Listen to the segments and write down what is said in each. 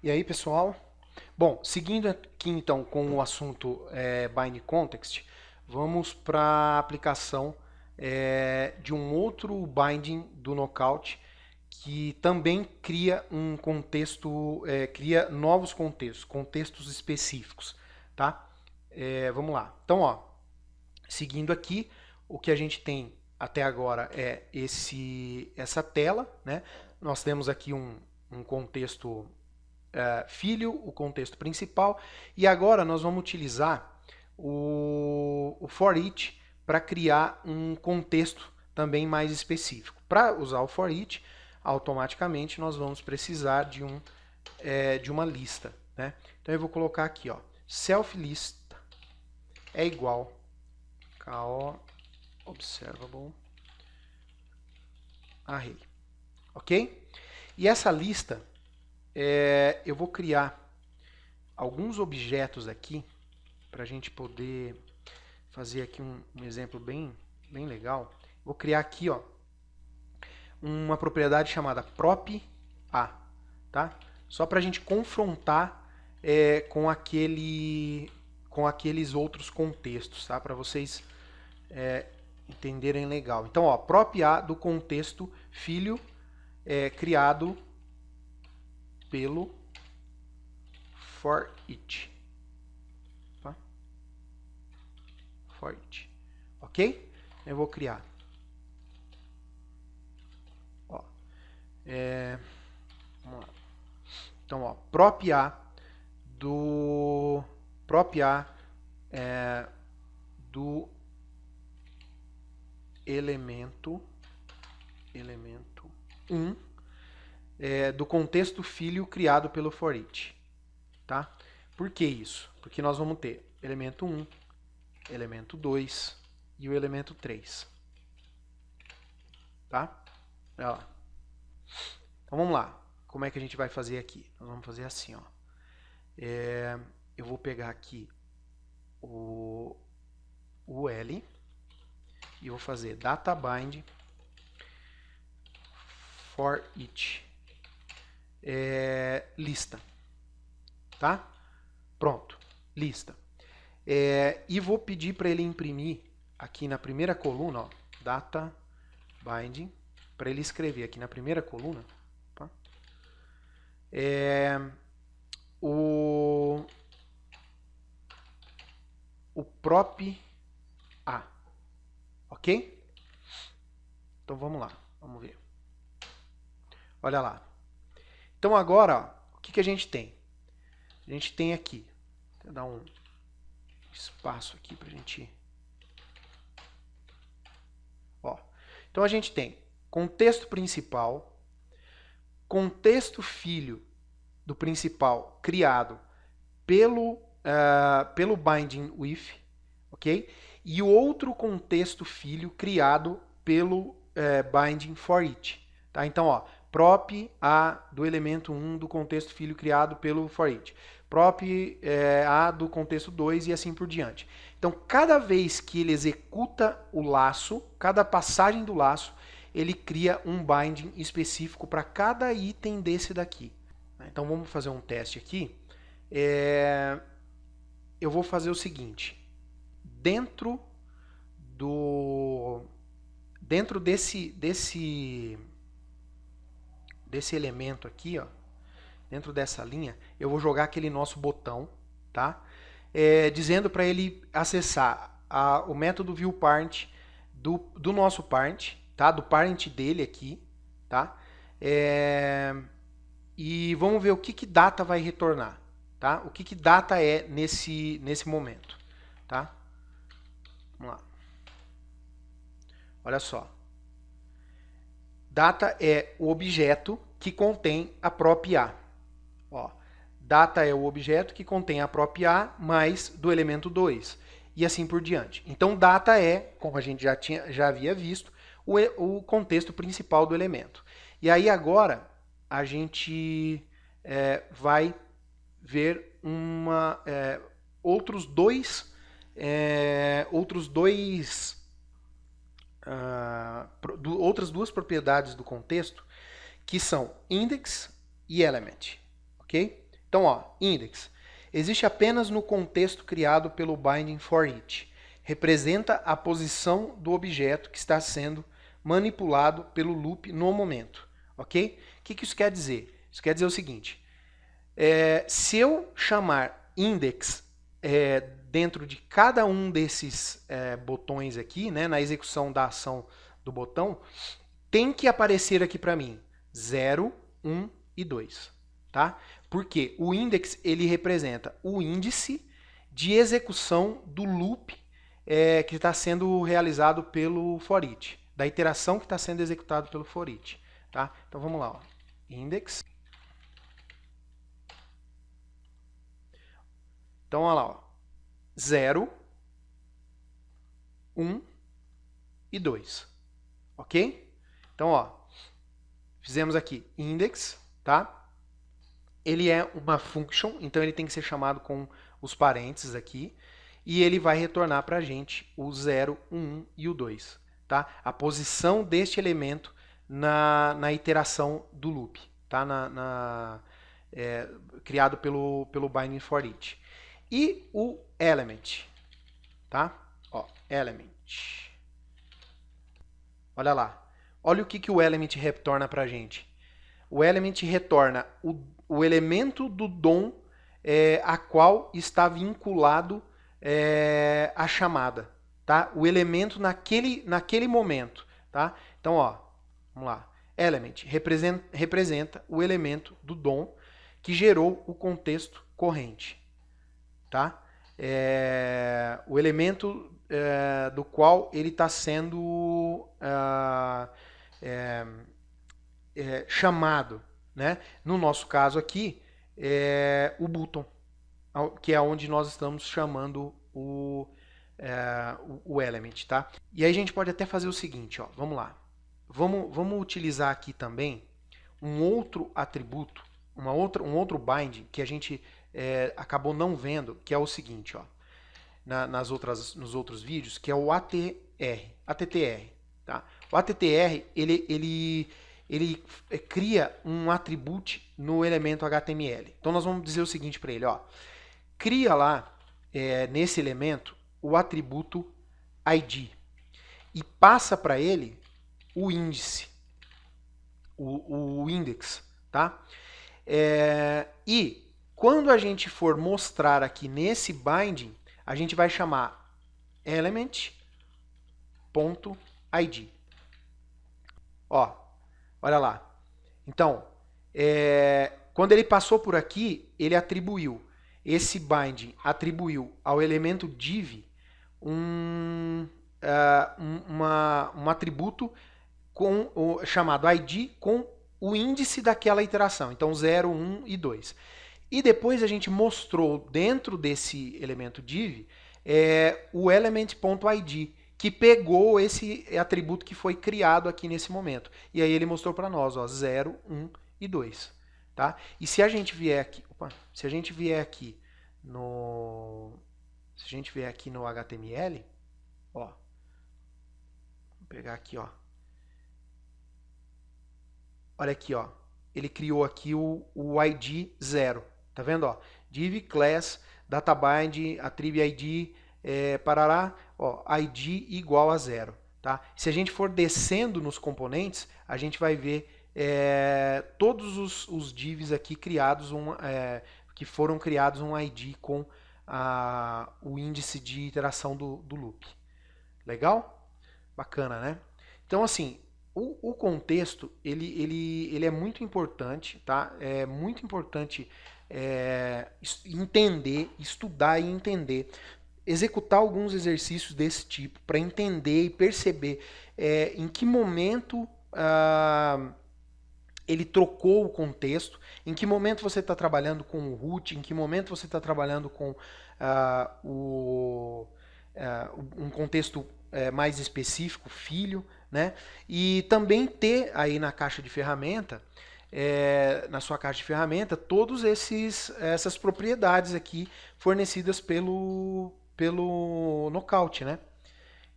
E aí, pessoal? Bom, seguindo aqui então com o assunto Bind Context, vamos para a aplicação de um outro binding do Knockout que também cria um contexto, cria novos contextos, contextos específicos, tá? Vamos lá. Então, ó, seguindo aqui, o que a gente tem até agora é essa tela, né? Nós temos aqui um contexto filho, o contexto principal, e agora nós vamos utilizar o for each para criar um contexto também mais específico. Para usar o for each, automaticamente nós vamos precisar de uma lista, né? Então eu vou colocar aqui, ó, self list é igual ko observable array, ok? E essa lista eu vou criar alguns objetos aqui para a gente poder fazer aqui um exemplo bem legal. Vou criar aqui, ó, uma propriedade chamada prop a, tá? Só para a gente confrontar com aqueles outros contextos, tá? Para vocês entenderem legal. Então, ó, prop a do contexto filho criado pelo for each, tá? For each, ok? Eu vou criar, ó, vamos lá. Então, ó, prop a do elemento 1 do contexto filho criado pelo for each, tá? Por que isso? Porque nós vamos ter elemento 1, elemento 2 e o elemento 3, tá? Olha lá. Então vamos lá. Como é que a gente vai fazer aqui? Nós vamos fazer assim, ó. Eu vou pegar aqui o L e vou fazer data bind for each lista, tá? Pronto, lista. E vou pedir para ele imprimir aqui na primeira coluna, ó, data binding, para ele escrever aqui na primeira coluna, tá? O prop a, ok? Então vamos lá, vamos ver. Olha lá. Então agora, ó, o que a gente tem? A gente tem aqui, vou dar um espaço aqui para a gente... Ó, então a gente tem contexto principal, contexto filho do principal criado pelo binding with, ok? E o outro contexto filho criado pelo binding for each, tá? Então, ó, prop a do elemento 1 do contexto filho criado pelo for each, prop a do contexto 2 e assim por diante. Então, cada vez que ele executa o laço, cada passagem do laço, ele cria um binding específico para cada item desse daqui. Então, vamos fazer um teste aqui. Eu vou fazer o seguinte. Dentro desse elemento aqui, ó, dentro dessa linha, eu vou jogar aquele nosso botão, tá? Dizendo para ele acessar o método viewParent do nosso parent, tá? Do parent dele aqui, tá? E vamos ver o que data vai retornar, tá? O que data é nesse momento, tá? Vamos lá. Olha só. Data é o objeto que contém a prop a. Ó, data é o objeto que contém a prop a mais do elemento 2. E assim por diante. Então, data é, como a gente já havia visto, o contexto principal do elemento. E aí agora a gente vai ver outras duas propriedades do contexto, que são index e element, ok? Então, ó, index existe apenas no contexto criado pelo binding for each. Representa a posição do objeto que está sendo manipulado pelo loop no momento. Ok? O que isso quer dizer? Isso quer dizer o seguinte. Se eu chamar index dentro de cada um desses botões aqui, né, na execução da ação do botão, tem que aparecer aqui para mim 0, 1 e 2. Tá? Porque o index ele representa o índice de execução do loop que está sendo realizado pelo for each, da iteração que está sendo executada pelo for each. Tá? Então vamos lá. Ó. Index. Então olha lá. Ó. 0, 1 e 2. Ok? Então, ó, fizemos aqui index, tá? Ele é uma function, então ele tem que ser chamado com os parênteses aqui, e ele vai retornar para a gente o 0, 1 e o 2, tá? A posição deste elemento na iteração do loop, tá? Criado pelo binding for each. E o element, tá? Ó, element. Olha lá. Olha o que o element retorna para a gente. O element retorna o elemento do DOM a qual está vinculado a chamada. Tá? O elemento naquele momento. Tá? Então, ó, vamos lá. Element representa o elemento do DOM que gerou o contexto corrente. Tá? O elemento do qual ele está sendo chamado, né? No nosso caso aqui, o button, que é onde nós estamos chamando o element, tá? E aí a gente pode até fazer o seguinte, ó, vamos lá. Vamos utilizar aqui também um outro atributo, um outro binding que a gente acabou não vendo, que é o seguinte, ó, nos outros vídeos, que é o ATTR. Tá? O ATTR ele cria um atribute no elemento HTML. Então nós vamos dizer o seguinte para ele, ó, cria lá nesse elemento o atributo ID e passa para ele o índice, o index, tá? E quando a gente for mostrar aqui nesse binding, a gente vai chamar element.id. Ó, olha lá. Então, quando ele passou por aqui, ele atribuiu, esse binding atribuiu ao elemento div um atributo chamado id com o índice daquela iteração. Então, 0, 1 e 2. E depois a gente mostrou dentro desse elemento div o element.id, que pegou esse atributo que foi criado aqui nesse momento. E aí ele mostrou para nós, ó, 0, 1 e 2. Tá? E se a gente vier aqui, se a gente vier aqui no HTML, ó, vou pegar aqui, ó. Olha aqui, ó. Ele criou aqui o ID 0. Tá vendo? Ó? Div, class, databind, attrib ID, parará, ó, ID igual a 0. Tá? Se a gente for descendo nos componentes, a gente vai ver todos os divs aqui criados, que foram criados um ID com o índice de iteração do loop. Legal? Bacana, né? Então, assim, o contexto ele é muito importante, tá? É muito importante entender, estudar e entender, executar alguns exercícios desse tipo para entender e perceber em que momento ele trocou o contexto, em que momento você está trabalhando com o root, em que momento você está trabalhando com um contexto mais específico, filho, né? E também ter aí na caixa de ferramenta, na sua caixa de ferramenta, todas essas propriedades aqui fornecidas pelo Knockout, né?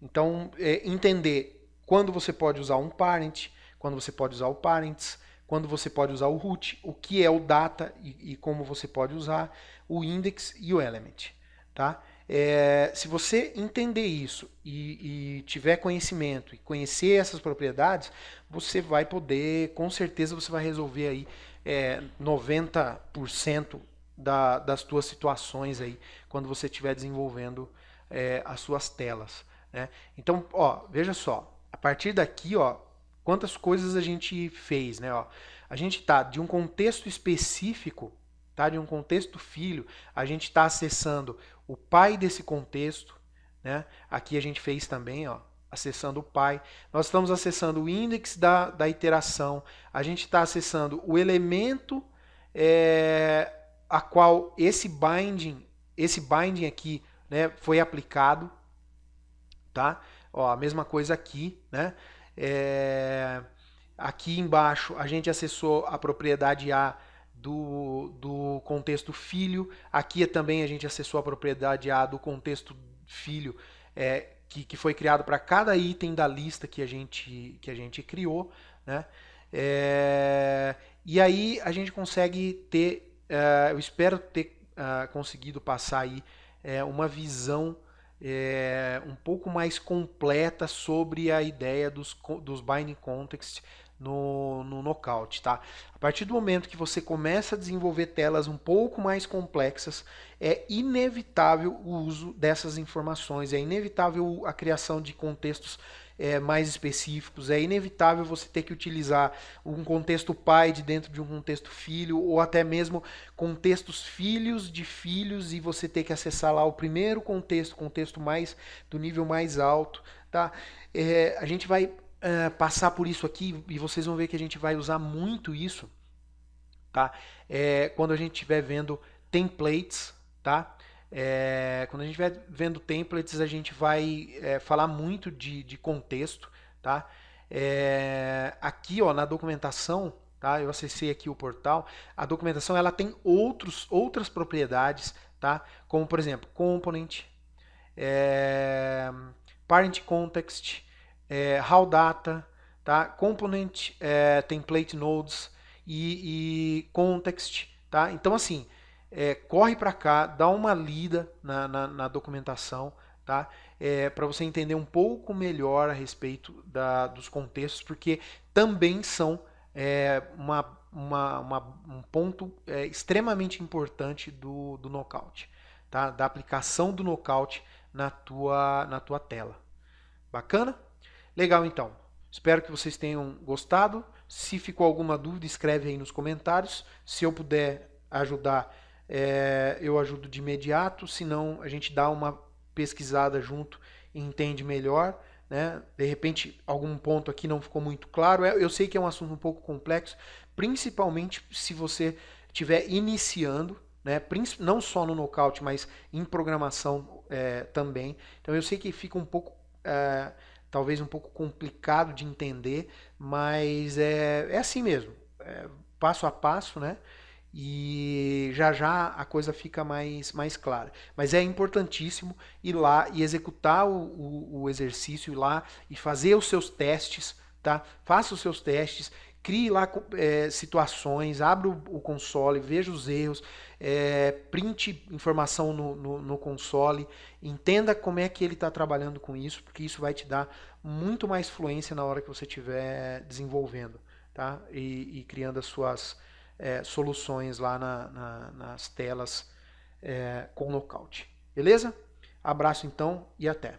Então, entender quando você pode usar um parent, quando você pode usar o parents, quando você pode usar o root, o que é o data e como você pode usar, o index e o element. Tá? Se você entender isso e tiver conhecimento e conhecer essas propriedades, você vai poder, com certeza você vai resolver aí 90% das tuas situações aí quando você estiver desenvolvendo as suas telas. Né? Então, ó, veja só, a partir daqui, ó, quantas coisas a gente fez, né? Ó, a gente está de um contexto específico, tá? De um contexto filho, a gente está acessando o pai desse contexto, né? Aqui a gente fez também, ó, acessando o pai. Nós estamos acessando o index da iteração, a gente está acessando o elemento a qual esse binding aqui, né, foi aplicado, tá? Ó, a mesma coisa aqui, né? Aqui embaixo a gente acessou a propriedade A do contexto filho. Aqui também a gente acessou a propriedade A do contexto filho, que foi criado para cada item da lista que a gente criou. Né? E aí a gente consegue ter, eu espero ter conseguido passar aí uma visão um pouco mais completa sobre a ideia dos binding context no Knockout, tá? A partir do momento que você começa a desenvolver telas um pouco mais complexas, é inevitável o uso dessas informações, é inevitável a criação de contextos mais específicos, é inevitável você ter que utilizar um contexto pai de dentro de um contexto filho, ou até mesmo contextos filhos de filhos, e você ter que acessar lá o primeiro contexto mais do nível mais alto, tá? A gente vai passar por isso aqui e vocês vão ver que a gente vai usar muito isso, tá? Quando a gente estiver vendo templates, tá? Quando a gente estiver vendo templates, a gente vai falar muito de contexto, tá? Aqui, ó, na documentação, tá? Eu acessei aqui o portal. A documentação ela tem outras propriedades, tá? Como por exemplo, component, parent context, raw data, tá? Component, template nodes e context, tá? Então assim, corre para cá, dá uma lida na documentação, tá? Para você entender um pouco melhor a respeito dos contextos, porque também são um ponto extremamente importante do Knockout, tá? Da aplicação do Knockout na tua tela. Bacana? Legal, então. Espero que vocês tenham gostado. Se ficou alguma dúvida, escreve aí nos comentários. Se eu puder ajudar, eu ajudo de imediato. Se não, a gente dá uma pesquisada junto e entende melhor. Né? De repente, algum ponto aqui não ficou muito claro. Eu sei que é um assunto um pouco complexo, principalmente se você estiver iniciando, né? Não só no Knockout, mas em programação também. Então eu sei que fica um pouco... talvez um pouco complicado de entender, mas é assim mesmo, passo a passo, né? E já a coisa fica mais clara. Mas é importantíssimo ir lá e executar o exercício, ir lá e fazer os seus testes, tá? Faça os seus testes, crie lá situações, abra o console, veja os erros, printe informação no console, entenda como é que ele está trabalhando com isso, porque isso vai te dar muito mais fluência na hora que você estiver desenvolvendo, tá? E criando as suas soluções lá nas telas com Knockout. Beleza? Abraço então e até!